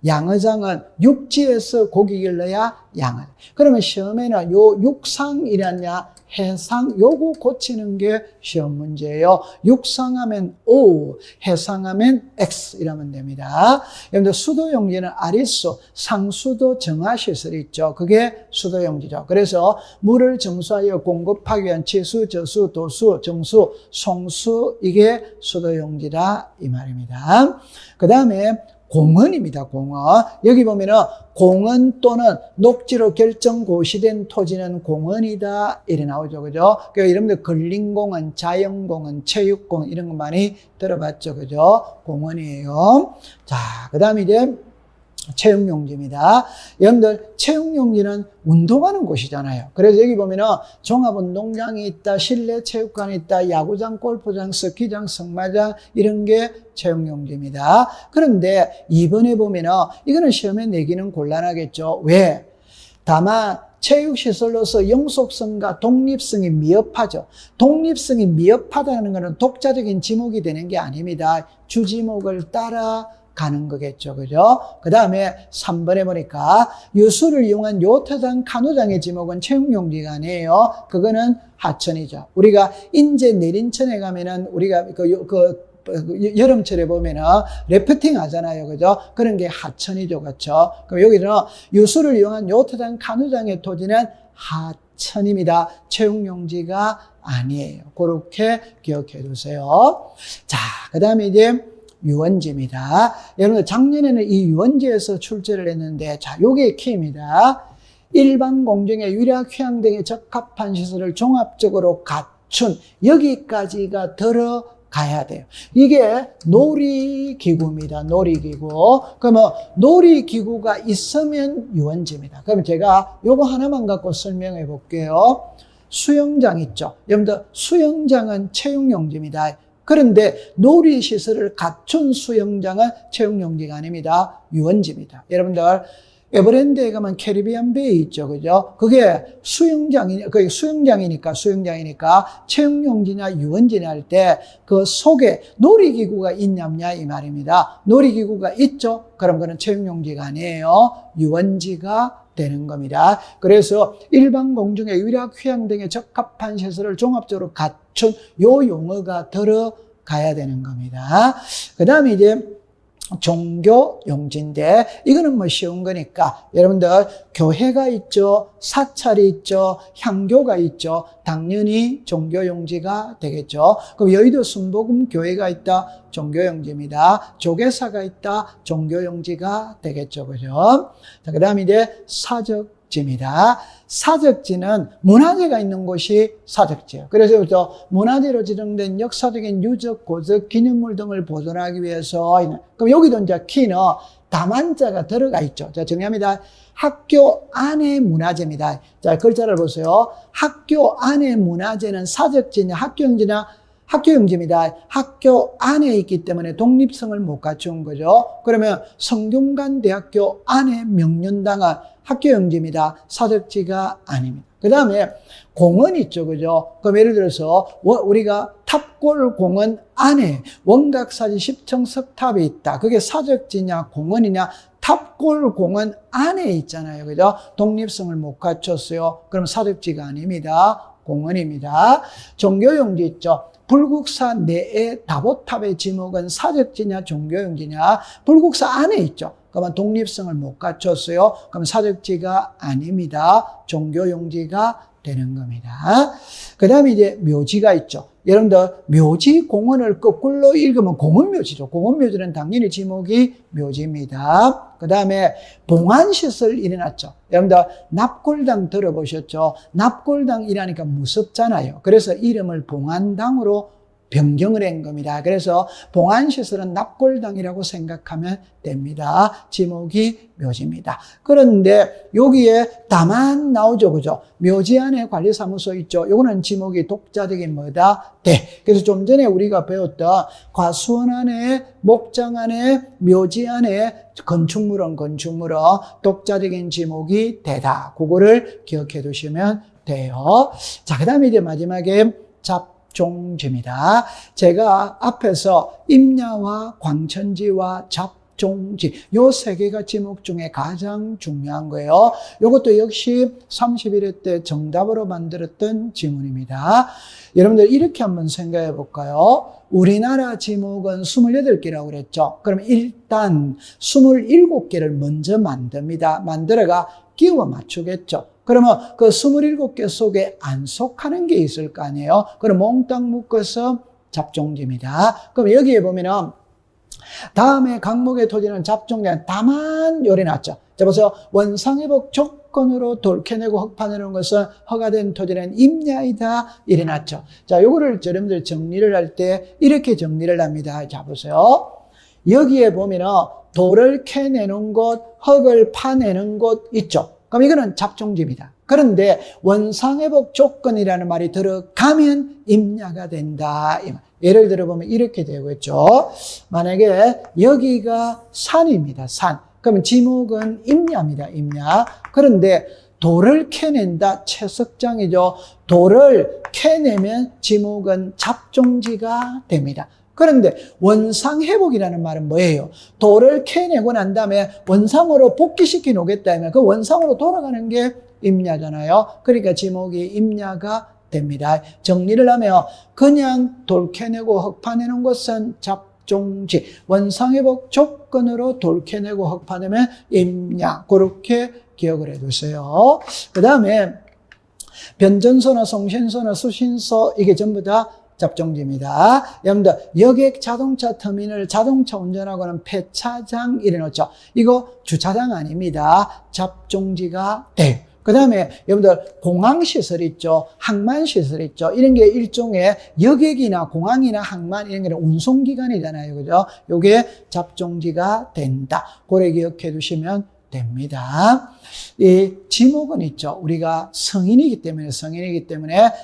양어장은 육지에서 고기 길러야 양어. 그러면 시험에는 요 육상이라냐 해상 요거 고치는 게 시험 문제예요. 육상하면 O, 해상하면 X 이러면 됩니다. 여러분들 수도용지는 아리수, 상수도 정화시설이 있죠. 그게 수도용지죠. 그래서 물을 정수하여 공급하기 위한 치수, 저수, 도수, 정수, 송수 이게 수도용지다 이 말입니다. 그 다음에 공헌입니다. 공헌. 여기 보면은 공헌 또는 녹지로 결정 고시된 토지는 공헌이다 이래 나오죠. 그죠? 그러니까 여러분들 근린공헌, 자연공헌, 체육공헌 이런 거 많이 들어봤죠. 그죠? 공헌이에요. 자, 그 다음에 이제 체육용지입니다. 여러분들 체육용지는 운동하는 곳이잖아요. 그래서 여기 보면은 종합운동장이 있다, 실내 체육관이 있다, 야구장, 골프장, 스키장, 승마장 이런 게 체육용지입니다. 그런데 이번에 보면은 이거는 시험에 내기는 곤란하겠죠. 왜? 다만 체육시설로서 영속성과 독립성이 미흡하죠. 독립성이 미흡하다는 것은 독자적인 지목이 되는 게 아닙니다. 주지목을 따라 가는 거겠죠. 그죠? 그 다음에 3번에 보니까 유수를 이용한 요트장, 카누장의 지목은 체육용지가 아니에요. 그거는 하천이죠. 우리가 인제 내린천에 가면은 우리가 여름철에 보면은 래프팅 하잖아요. 그죠? 그런 게 하천이죠. 그렇죠? 그럼 여기는 유수를 이용한 요트장, 카누장의 토지는 하천입니다. 체육용지가 아니에요. 그렇게 기억해 두세요. 자, 그 다음에 이제 유원지입니다. 여러분 작년에는 이 유원지에서 출제를 했는데 자, 요게 키입니다. 일반 공정의 유략 휴양 등에 적합한 시설을 종합적으로 갖춘 여기까지가 들어가야 돼요. 이게 놀이기구입니다. 놀이기구. 그러면 놀이기구가 있으면 유원지입니다. 그럼 제가 요거 하나만 갖고 설명해 볼게요. 수영장 있죠. 여러분들 수영장은 체육용지입니다. 그런데 놀이시설을 갖춘 수영장은 체육용지가 아닙니다. 유원지입니다. 여러분들 에버랜드에 가면 캐리비안 베이 있죠. 그죠? 그게 수영장이니까 체육용지냐 유원지냐 할 때 그 속에 놀이기구가 있냐 없냐 이 말입니다. 놀이기구가 있죠? 그럼 그건 체육용지가 아니에요. 유원지가 되는 겁니다. 그래서 일반 공중의 유략 휴양 등에 적합한 시설을 종합적으로 갖춘 요 용어가 들어가야 되는 겁니다. 그 다음에 이제 종교용지인데 이거는 뭐 쉬운 거니까 여러분들 교회가 있죠, 사찰이 있죠, 향교가 있죠. 당연히 종교용지가 되겠죠. 그럼 여의도 순복음 교회가 있다, 종교용지입니다. 조계사가 있다, 종교용지가 되겠죠. 그죠? 자, 그 다음에 이제 사적지입니다. 사적지는 문화재가 있는 곳이 사적지예요. 그래서 문화재로 지정된 역사적인 유적, 고적, 기념물 등을 보존하기 위해서 그럼 여기도 이제 키는 다만자가 들어가 있죠. 자, 정리합니다. 학교 안의 문화재입니다. 자, 글자를 보세요. 학교 안의 문화재는 사적지냐 학교용지냐 학교용지입니다. 학교 안에 있기 때문에 독립성을 못 갖춘 거죠. 그러면 성균관대학교 안에 명륜당은 학교용지입니다. 사적지가 아닙니다. 그 다음에 공원 있죠. 그죠? 그럼 예를 들어서 우리가 탑골공원 안에 원각사지 10층 석탑이 있다. 그게 사적지냐 공원이냐? 탑골공원 안에 있잖아요. 그죠? 독립성을 못 갖췄어요. 그럼 사적지가 아닙니다. 공원입니다. 종교용지 있죠. 불국사 내의 다보탑의 지목은 사적지냐 종교용지냐? 불국사 안에 있죠. 그러면 독립성을 못 갖췄어요. 그럼 사적지가 아닙니다. 종교용지가 되는 겁니다. 그 다음에 이제 묘지가 있죠. 여러분들 묘지공원을 거꾸로 읽으면 공원묘지죠. 공원묘지는 당연히 지목이 묘지입니다. 그 다음에 봉안시설 일어났죠. 여러분들 납골당 들어보셨죠? 납골당이라니까 무섭잖아요. 그래서 이름을 봉안당으로 변경을 한 겁니다. 그래서 봉안시설은 납골당이라고 생각하면 됩니다. 지목이 묘지입니다. 그런데 여기에 다만 나오죠. 그죠? 묘지 안에 관리사무소 있죠. 요거는 지목이 독자적인 뭐다? 대. 그래서 좀 전에 우리가 배웠던 과수원 안에, 목장 안에, 묘지 안에 건축물은 독자적인 지목이 대다. 그거를 기억해 두시면 돼요. 자, 그 다음에 이제 마지막에 잡종지입니다. 제가 앞에서 임야와 광천지와 잡종지 요 세 개가 지목 중에 가장 중요한 거예요. 이것도 역시 31회 때 정답으로 만들었던 지문입니다. 여러분들 이렇게 한번 생각해 볼까요? 우리나라 지목은 28개라고 그랬죠. 그럼 일단 27개를 먼저 만듭니다. 만들어가 끼워 맞추겠죠. 그러면 그 27개 속에 안 속하는 게 있을 거 아니에요? 그럼 몽땅 묶어서 잡종지입니다. 그럼 여기에 보면은 다음에 강목의 토지는 잡종지는 다만 요래놨죠. 자, 보세요. 원상회복 조건으로 돌캐내고 흙파내는 것은 허가된 토지는 임야이다. 이래놨죠. 자, 요거를 여러분들 정리를 할 때 이렇게 정리를 합니다. 자, 보세요. 여기에 보면은 돌을 캐내는 곳, 흙을 파내는 곳 있죠. 그럼 이거는 잡종지입니다. 그런데 원상회복 조건이라는 말이 들어가면 임야가 된다. 예를 들어보면 이렇게 되겠죠. 만약에 여기가 산입니다. 산. 그러면 지목은 임야입니다. 임야. 그런데 돌을 캐낸다. 채석장이죠. 돌을 캐내면 지목은 잡종지가 됩니다. 그런데 원상회복이라는 말은 뭐예요? 돌을 캐내고 난 다음에 원상으로 복귀시켜 놓겠다 하면 그 원상으로 돌아가는 게 임야잖아요. 그러니까 지목이 임야가 됩니다. 정리를 하면 그냥 돌 캐내고 흙 파내는 것은 잡종지, 원상회복 조건으로 돌 캐내고 흙 파내면 임야. 그렇게 기억을 해두세요. 그 다음에 변전소나 송신소나 수신소 이게 전부 다 잡종지입니다. 여러분들 여객 자동차 터미널 자동차 운전하고는 폐차장 이래놓죠. 이거 주차장 아닙니다. 잡종지가 돼요. 그 다음에 여러분들 공항시설 있죠. 항만시설 있죠. 이런 게 일종의 여객이나 공항이나 항만 이런 게 운송기관이잖아요. 그죠? 요게 잡종지가 된다. 그래 기억해 두시면 됩니다. 이 지목은 있죠. 우리가 성인이기 때문에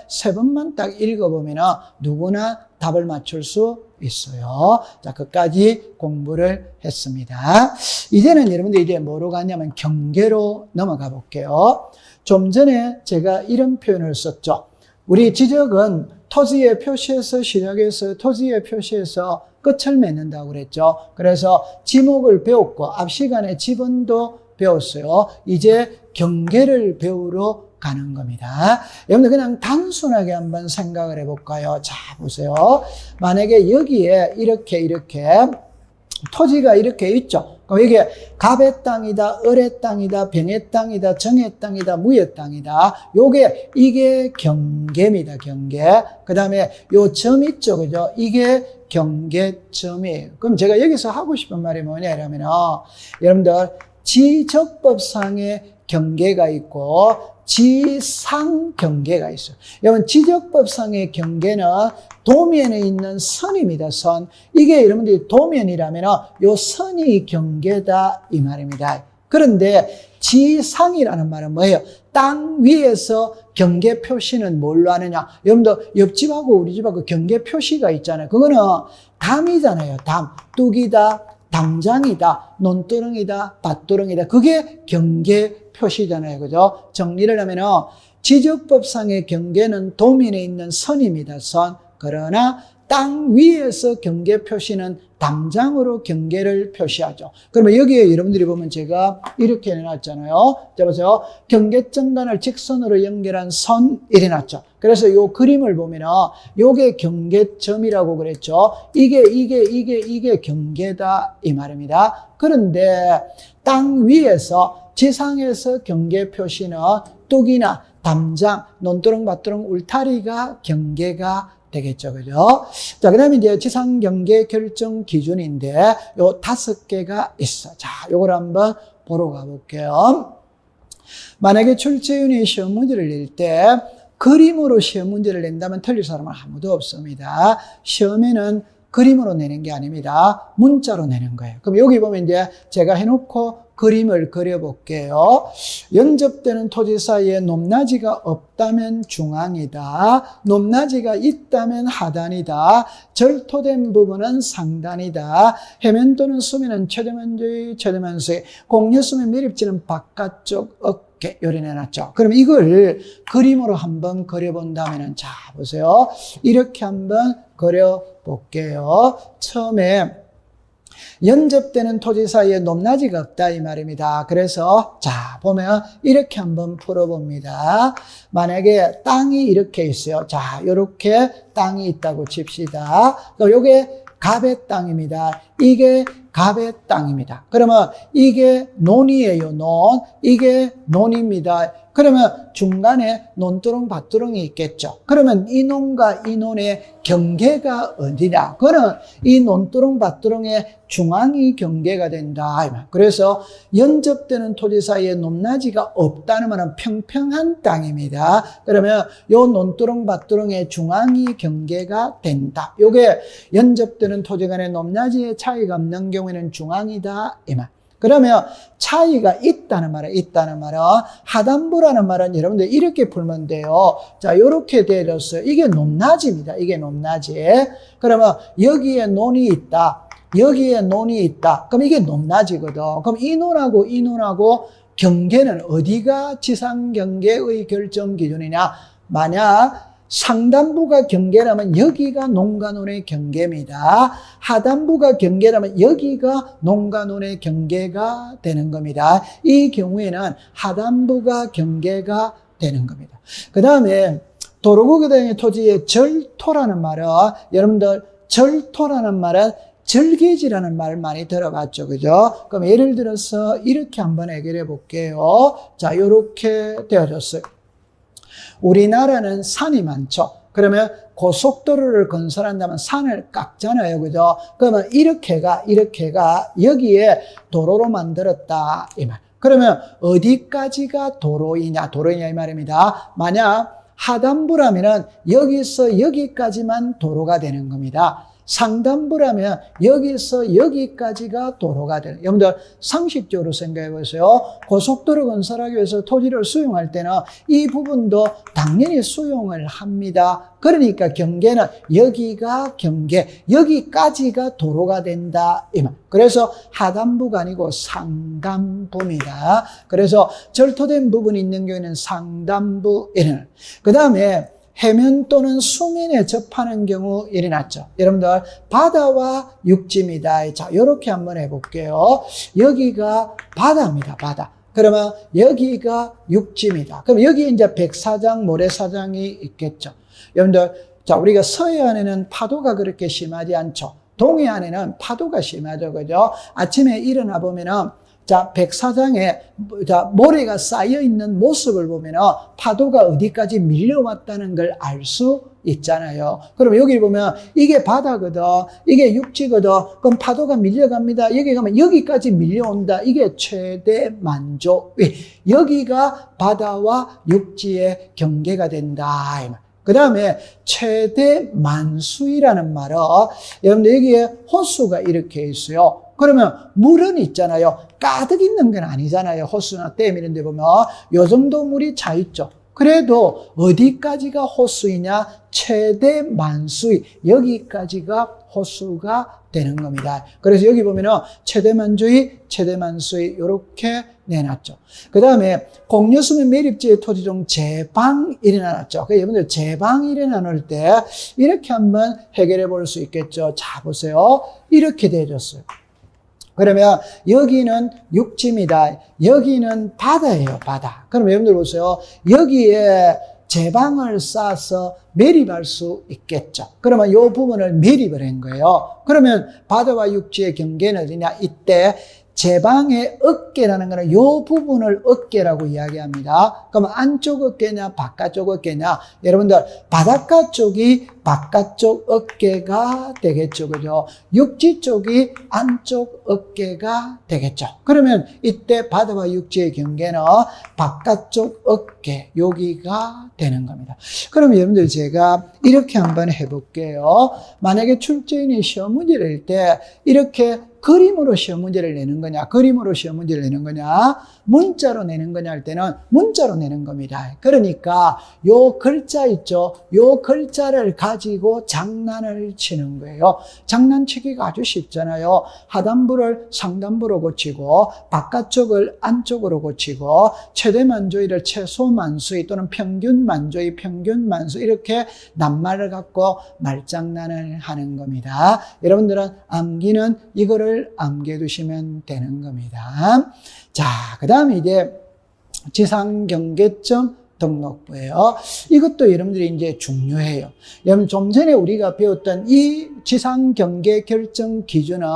세 번만 딱 읽어보면 누구나 답을 맞출 수 있어요. 자, 끝까지 공부를 했습니다. 이제는 여러분들 이제 뭐로 가냐면 경계로 넘어가 볼게요. 좀 전에 제가 이런 표현을 썼죠. 우리 지적은 토지의 표시에서 시작해서 토지의 표시에서 끝을 맺는다고 그랬죠. 그래서 지목을 배웠고 앞 시간에 지번도 배웠어요. 이제 경계를 배우러 가는 겁니다. 여러분들 그냥 단순하게 한번 생각을 해볼까요? 자, 보세요. 만약에 여기에 이렇게 토지가 이렇게 있죠. 그럼 이게 갑의 땅이다, 을의 땅이다, 병의 땅이다, 정의 땅이다, 무의 땅이다. 이게 경계입니다. 경계. 그 다음에 요 점 있죠. 그죠? 이게 경계점이에요. 그럼 제가 여기서 하고 싶은 말이 뭐냐 이러면 여러분들 지적법상의 경계가 있고 지상 경계가 있어요. 여러분 지적법상의 경계는 도면에 있는 선입니다. 선. 이게 여러분들이 도면이라면 요 선이 경계다 이 말입니다. 그런데 지상이라는 말은 뭐예요? 땅 위에서 경계 표시는 뭘로 하느냐? 여러분들 옆집하고 우리 집하고 경계 표시가 있잖아요. 그거는 담이잖아요. 담. 뚝이다. 담장이다, 논두렁이다, 밭두렁이다. 그게 경계 표시잖아요. 그죠? 정리를 하면은 지적법상의 경계는 도면에 있는 선입니다. 선. 그러나 땅 위에서 경계 표시는 담장으로 경계를 표시하죠. 그러면 여기에 여러분들이 보면 제가 이렇게 해놨잖아요. 자, 보세요. 경계점간을 직선으로 연결한 선 이래놨죠. 그래서 요 그림을 보면은 요게 경계점이라고 그랬죠. 이게 경계다 이 말입니다. 그런데 땅 위에서 지상에서 경계 표시는 뚝이나 담장, 논두렁, 밭두렁, 울타리가 경계가 되겠죠. 그죠? 자, 그 다음에 이제 지상경계 결정 기준인데, 요 5개가 있어. 자, 요걸 한번 보러 가볼게요. 만약에 출제위원회 시험 문제를 낼 때, 그림으로 시험 문제를 낸다면 틀릴 사람은 아무도 없습니다. 시험에는 그림으로 내는 게 아닙니다. 문자로 내는 거예요. 그럼 여기 보면 이제 제가 해놓고 그림을 그려볼게요. 연접되는 토지 사이에 높낮이가 없다면 중앙이다. 높낮이가 있다면 하단이다. 절토된 부분은 상단이다. 해면 또는 수면은 최대만주의, 최대만수의. 공유수면 매립지는 바깥쪽 어깨 요리 내놨죠. 그럼 이걸 그림으로 한번 그려본다면, 자, 보세요. 이렇게 한번 그려볼게요. 처음에 연접되는 토지 사이에 높낮이가 없다 이 말입니다. 그래서 자 보면 이렇게 한번 풀어봅니다. 만약에 땅이 이렇게 있어요. 자 이렇게 땅이 있다고 칩시다. 요게 갑의 땅입니다. 이게 갑의 땅입니다. 그러면 이게 논이에요. 논. 이게 논입니다. 그러면 중간에 논두렁 밭두렁이 있겠죠. 그러면 이 논과 이 논의 경계가 어디냐? 그거는 이 논두렁 밭두렁의 중앙이 경계가 된다. 그래서 연접되는 토지 사이에 높낮이가 없다는 말은 평평한 땅입니다. 그러면 요 논두렁 밭두렁의 중앙이 경계가 된다. 요게 연접되는 토지 간의 높낮이의 차이가 없는 경우에는 중앙이다. 이 말. 그러면 차이가 있다는 말은 하단부라는 말은 여러분들 이렇게 풀면 돼요. 자, 요렇게 되어졌어요. 이게 높낮이입니다. 이게 높낮이. 그러면 여기에 논이 있다. 여기에 논이 있다. 그럼 이게 높낮이거든. 그럼 이 논하고 이 논하고 경계는 어디가 지상경계의 결정 기준이냐? 만약 상단부가 경계라면 여기가 논과 논의 경계입니다. 하단부가 경계라면 여기가 논과 논의 경계가 되는 겁니다. 이 경우에는 하단부가 경계가 되는 겁니다. 그 다음에 도로구개 등의 토지의 절토라는 말은 여러분들 절토라는 말은 절개지라는 말 많이 들어봤죠. 그죠? 그럼 예를 들어서 이렇게 한번 해결해 볼게요. 자, 요렇게 되어졌어요. 우리나라는 산이 많죠. 그러면 고속도로를 건설한다면 산을 깎잖아요. 그죠? 그러면 이렇게가 여기에 도로로 만들었다. 이 말. 그러면 어디까지가 도로이냐 이 말입니다. 만약 하단부라면은 여기서 여기까지만 도로가 되는 겁니다. 상단부라면 여기서 여기까지가 도로가 되는. 여러분들 상식적으로 생각해 보세요. 고속도로 건설하기 위해서 토지를 수용할 때는 이 부분도 당연히 수용을 합니다. 그러니까 경계는 여기가 경계, 여기까지가 도로가 된다. 이 말. 그래서 하단부가 아니고 상단부입니다. 그래서 절토된 부분이 있는 경우에는 상단부. 그 다음에 해면 또는 수면에 접하는 경우 일어났죠. 여러분들 바다와 육지입니다. 자, 이렇게 한번 해볼게요. 여기가 바다입니다. 바다. 그러면 여기가 육지입니다. 그럼 여기 이제 백사장, 모래사장이 있겠죠. 여러분들, 자, 우리가 서해안에는 파도가 그렇게 심하지 않죠. 동해안에는 파도가 심하죠. 그죠? 아침에 일어나 보면은 자, 백사장에 자, 모래가 쌓여 있는 모습을 보면 파도가 어디까지 밀려왔다는 걸 알 수 있잖아요. 그럼 여기 보면 이게 바다거든, 이게 육지거든. 그럼 파도가 밀려갑니다. 여기 가면 여기까지 밀려온다. 이게 최대 만조위. 여기가 바다와 육지의 경계가 된다. 그 다음에 최대 만수위라는 말은 여러분들 여기에 호수가 이렇게 있어요. 그러면 물은 있잖아요. 가득 있는 건 아니잖아요. 호수나 댐 이런 데 보면 요 정도 물이 차 있죠. 그래도 어디까지가 호수이냐? 최대 만수위. 여기까지가 호수가 되는 겁니다. 그래서 여기 보면은 최대만주의, 최대만수위 이렇게 내놨죠. 그 다음에 공유수면 매립지의 토지 중 제방이 일어났죠. 그래서 여러분들 제방이 일어날 때 이렇게 한번 해결해 볼 수 있겠죠. 자, 보세요. 이렇게 되어졌어요. 그러면 여기는 육지입니다. 여기는 바다예요, 바다. 그럼 여러분들 보세요. 여기에 제방을 쌓아서 매립할 수 있겠죠. 그러면 이 부분을 매립을 한 거예요. 그러면 바다와 육지의 경계는 어디냐? 이때 제방의 어깨라는 거는 요 부분을 어깨라고 이야기합니다. 그럼 안쪽 어깨냐 바깥쪽 어깨냐, 여러분들 바닷가 쪽이 바깥쪽 어깨가 되겠죠, 그죠? 육지 쪽이 안쪽 어깨가 되겠죠. 그러면 이때 바다와 육지의 경계는 바깥쪽 어깨, 여기가 되는 겁니다. 그럼 여러분들 제가 이렇게 한번 해볼게요. 만약에 출제인이 시험 문제를 낼 때 이렇게 그림으로 시험 문제를 내는 거냐, 그림으로 시험 문제를 내는 거냐, 문자로 내는 거냐 할 때는 문자로 내는 겁니다. 그러니까 요 글자 있죠? 요 글자를 가지고 장난을 치는 거예요. 장난치기가 아주 쉽잖아요. 하단부를 상단부로 고치고 바깥쪽을 안쪽으로 고치고 최대만조이를 최소만수이 또는 평균만조이 평균만수, 이렇게 낱말을 갖고 말장난을 하는 겁니다. 여러분들은 암기는 이거를 암기해두시면 되는 겁니다. 자, 그 다음에 이제 지상경계점 등록부예요. 이것도 여러분들이 이제 중요해요. 여러분 좀 전에 우리가 배웠던 이 지상경계 결정 기준은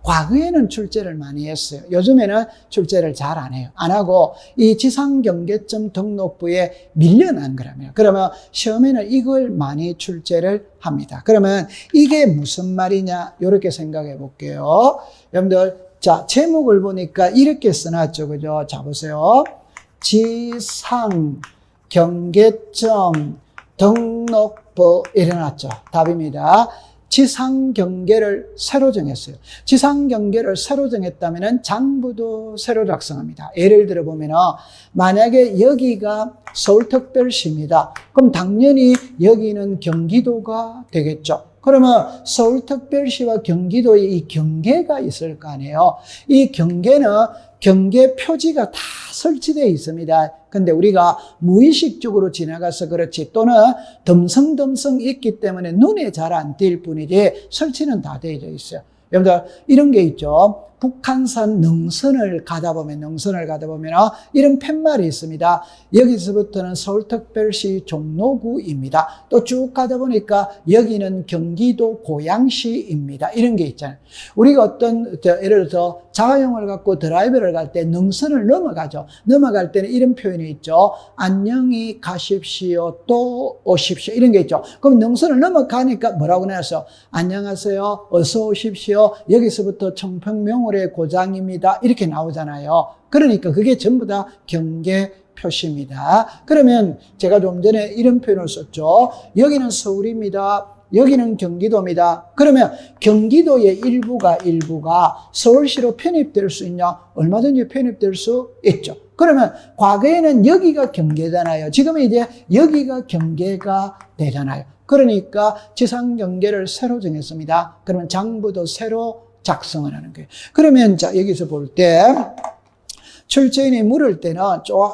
과거에는 출제를 많이 했어요. 요즘에는 출제를 잘 안 해요. 안 하고 이 지상경계점 등록부에 밀려난 거라며. 그러면 시험에는 이걸 많이 출제를 합니다. 그러면 이게 무슨 말이냐, 이렇게 생각해 볼게요. 여러분들, 자, 제목을 보니까 이렇게 써놨죠. 그죠? 자, 보세요. 지상 경계점 등록부 이래놨죠. 답입니다. 지상경계를 새로 정했어요. 지상경계를 새로 정했다면 장부도 새로 작성합니다. 예를 들어 보면 만약에 여기가 서울특별시입니다. 그럼 당연히 여기는 경기도가 되겠죠. 그러면 서울특별시와 경기도의 이 경계가 있을 거 아니에요. 이 경계는 경계 표지가 다 설치되어 있습니다. 근데 우리가 무의식적으로 지나가서 그렇지, 또는 덤성덤성 있기 때문에 눈에 잘 안 띌 뿐이지 설치는 다 되어 있어요. 여러분들 이런 게 있죠. 북한산 능선을 가다 보면 이런 팻말이 있습니다. 여기서부터는 서울특별시 종로구입니다. 또 쭉 가다 보니까 여기는 경기도 고양시입니다. 이런 게 있잖아요. 우리가 어떤 예를 들어서 자가용을 갖고 드라이브를 갈 때 능선을 넘어가죠. 넘어갈 때는 이런 표현이 있죠. 안녕히 가십시오, 또 오십시오, 이런 게 있죠. 그럼 능선을 넘어가니까 뭐라고 나왔어? 안녕하세요, 어서 오십시오, 여기서부터 청평명월의 고장입니다, 이렇게 나오잖아요. 그러니까 그게 전부 다 경계 표시입니다. 그러면 제가 좀 전에 이런 표현을 썼죠. 여기는 서울입니다. 여기는 경기도입니다. 그러면 경기도의 일부가 서울시로 편입될 수 있냐? 얼마든지 편입될 수 있죠. 그러면 과거에는 여기가 경계잖아요. 지금은 이제 여기가 경계가 되잖아요. 그러니까 지상경계를 새로 정했습니다. 그러면 장부도 새로 작성을 하는 거예요. 그러면 자, 여기서 볼 때 출제인이 물을 때는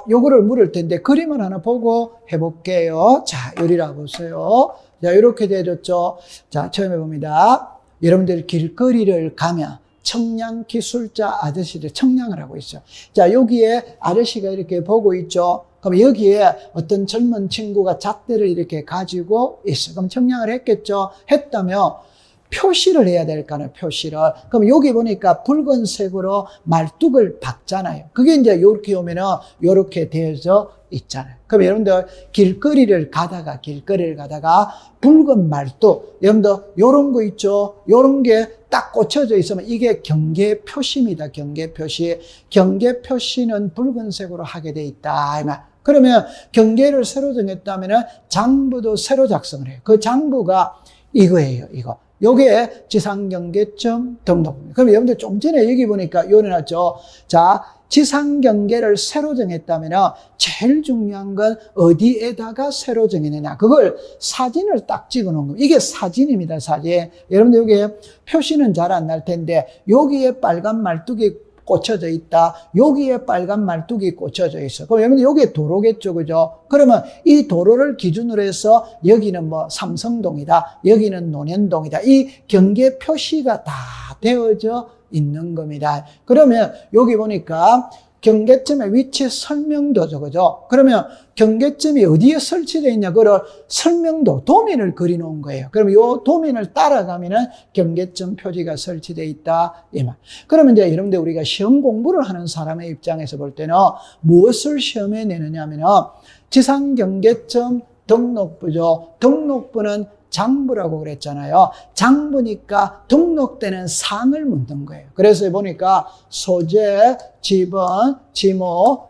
요거를 물을 텐데 그림을 하나 보고 해볼게요. 자, 요리라 보세요. 자, 이렇게 되어졌죠. 자, 처음에 봅니다. 여러분들 길거리를 가면 청량기술자 아저씨들 청량을 하고 있어요. 자, 여기에 아저씨가 이렇게 보고 있죠. 그럼 여기에 어떤 젊은 친구가 잣대를 이렇게 가지고 있어요. 그럼 청량을 했겠죠. 했다면 표시를 해야 될까요? 표시를. 그럼 여기 보니까 붉은색으로 말뚝을 박잖아요. 그게 이제 이렇게 오면은 이렇게 되어져 있잖아요. 그럼 여러분들 길거리를 가다가 붉은 말뚝, 여러분들 요런 거 있죠? 요런 게 딱 꽂혀져 있으면 이게 경계 표시입니다. 경계 표시. 경계 표시는 붉은색으로 하게 돼 있다, 이 말. 그러면 경계를 새로 정했다면 장부도 새로 작성을 해요. 그 장부가 이거예요, 이거. 요게 지상경계점 등록부입니다. 그럼 여러분들 좀 전에 여기 보니까 요래놨죠. 자, 지상경계를 새로 정했다면 제일 중요한 건 어디에다가 새로 정했느냐. 그걸 사진을 딱 찍어 놓은 겁니다. 이게 사진입니다, 사진. 여러분들 여기에 표시는 잘 안 날 텐데 여기에 빨간 말뚝이 꽂혀져 있다. 여기에 빨간 말뚝이 꽂혀져 있어. 그럼 여러분들 여기에 도로겠죠, 그죠? 그러면 이 도로를 기준으로 해서 여기는 뭐 삼성동이다, 여기는 논현동이다. 이 경계 표시가 다 되어져 있는 겁니다. 그러면 여기 보니까 경계점의 위치 설명도죠. 그죠? 그러면 경계점이 어디에 설치되어 있냐, 그걸 설명도, 도면을 그려놓은 거예요. 그럼 이 도면을 따라가면은 경계점 표지가 설치되어 있다, 이 말. 그러면 이제 여러분들 우리가 시험 공부를 하는 사람의 입장에서 볼 때는 무엇을 시험에 내느냐 하면은 지상경계점 등록부죠. 등록부는 장부라고 그랬잖아요. 장부니까 등록되는 사항을 묻는 거예요. 그래서 보니까 소재, 지번, 지목.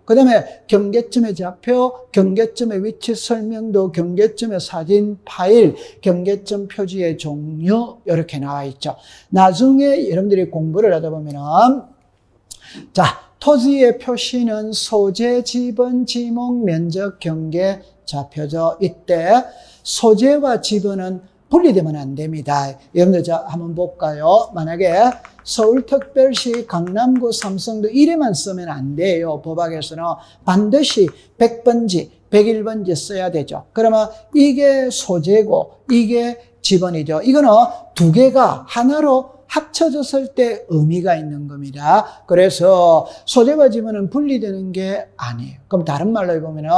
그 다음에 경계점의 좌표, 경계점의 위치 설명도, 경계점의 사진 파일, 경계점 표지의 종류 이렇게 나와 있죠. 나중에 여러분들이 공부를 하다 보면은 자, 토지의 표시는 소재, 지번, 지목, 면적, 경계, 좌표죠. 이때 소재와 지번은 분리되면 안 됩니다. 여러분들 자 한번 볼까요? 만약에 서울특별시, 강남구, 삼성도 이래만 쓰면 안 돼요. 법학에서는 반드시 100번지, 101번지 써야 되죠. 그러면 이게 소재고 이게 지번이죠. 이거는 두 개가 하나로 합쳐졌을 때 의미가 있는 겁니다. 그래서 소재와 지번은 분리되는 게 아니에요. 그럼 다른 말로 해보면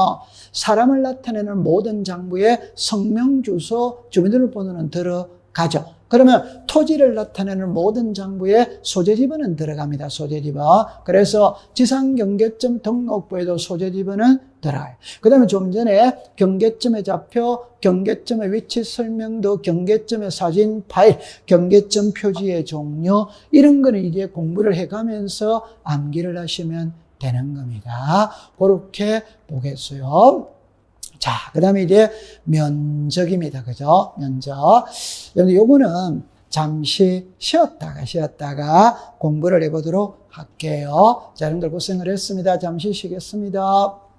사람을 나타내는 모든 장부에 성명, 주소, 주민등록번호는 들어가죠. 그러면 토지를 나타내는 모든 장부에 소재지번은 들어갑니다. 소재지번. 그래서 지상경계점 등록부에도 소재지번은 들어가요. 그 다음에 좀 전에 경계점의 좌표, 경계점의 위치 설명도, 경계점의 사진 파일, 경계점 표지의 종류, 이런 거는 이제 공부를 해가면서 암기를 하시면 되는 겁니다. 그렇게 보겠어요. 자, 그 다음에 이제 면적입니다. 그죠? 면적. 여러분, 요거는 잠시 쉬었다가 공부를 해보도록 할게요. 자, 여러분들 고생을 했습니다. 잠시 쉬겠습니다.